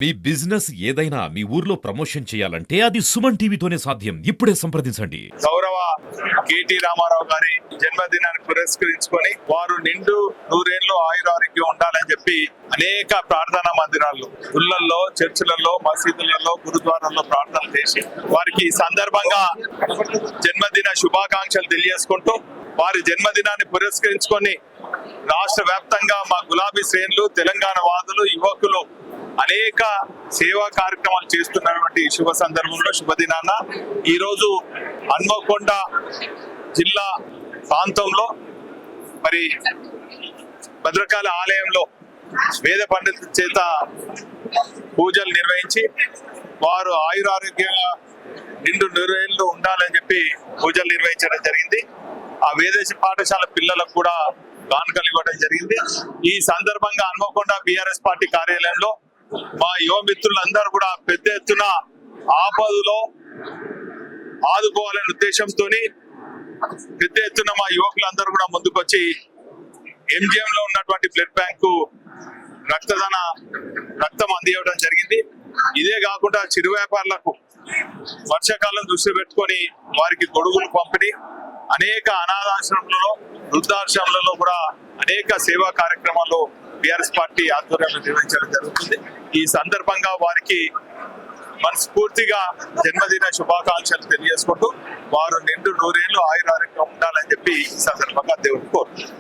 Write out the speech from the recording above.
మీ business ఏదైనా మీ ఊర్లో promotion చేయాలంటే అది సుమన్ టీవీతోనే సాధ్యం. ఇప్పుడే సంప్రదించండి. గౌరవ కేటీ రామారావు గారి జన్మదినాన్ని పురస్కరించుకొని వారు నిండు నూరేళ్లు ఆయురారోగ్యం ఉండాలని చెప్పి అనేక ప్రార్థనా మందిరాల్లో, గుళ్ళల్లో, చర్చిలలో, మసీదులలో, గురుద్వారాల్లో ప్రార్థనలు చేసి వారికి ఈ సందర్భంగా జన్మదిన శుభాకాంక్షలు తెలియజేసుకుంటూ వారి జన్మదినాన్ని పురస్కరించుకొని రాష్ట్ర వ్యాప్తంగా మా గులాబీ శ్రేణులు, తెలంగాణ వాదులు, యువకులు అనేక సేవా కార్యక్రమాలు చేస్తున్నటువంటి శుభ సందర్భంలో శుభదినాన ఈరోజు హన్మకొండ జిల్లా ప్రాంతంలో మరి భద్రకాళి ఆలయంలో వేద పండితుల చేత పూజలు నిర్వహించి వారు ఆయురారోగ్యంగా నిండు నూరేళ్లు ఉండాలని చెప్పి పూజలు నిర్వహించడం జరిగింది. ఆ వేదేశ పాఠశాల పిల్లలకు కూడా కానుకలు ఇవ్వడం జరిగింది. ఈ సందర్భంగా హన్మకొండ బీఆర్ఎస్ పార్టీ కార్యాలయంలో మా యువ మిత్రులందరూ కూడా పెద్ద ఎత్తున ఆపదలో ఆదుకోవాలనే ఉద్దేశంతో పెద్ద ఎత్తున మా యువకులందరూ కూడా ముందుకొచ్చి ఎంజిఎం లో ఉన్నటువంటి బ్లడ్ బ్యాంకు రక్తం అందివ్వడం జరిగింది. ఇదే కాకుండా చిరు వ్యాపారులకు వర్షాకాలం దృష్టి పెట్టుకొని వారికి గొడుగులు పంపిణీ, అనేక అనాథాశ్రమంలో, వృద్ధాశ్రమాలలో కూడా అనేక సేవా కార్యక్రమాలు బీఆర్ఎస్ పార్టీ ఆధ్వర్యంలో నిర్వహించడం జరుగుతుంది. ఈ సందర్భంగా వారికి మనస్ఫూర్తిగా జన్మదిన శుభాకాంక్షలు తెలియజేసుకుంటూ వారు నిండు నూరేళ్లు ఆయురారోగ్యం ఉండాలని చెప్పి ఈ సందర్భంగా దేవుడిని కోరుతున్నారు.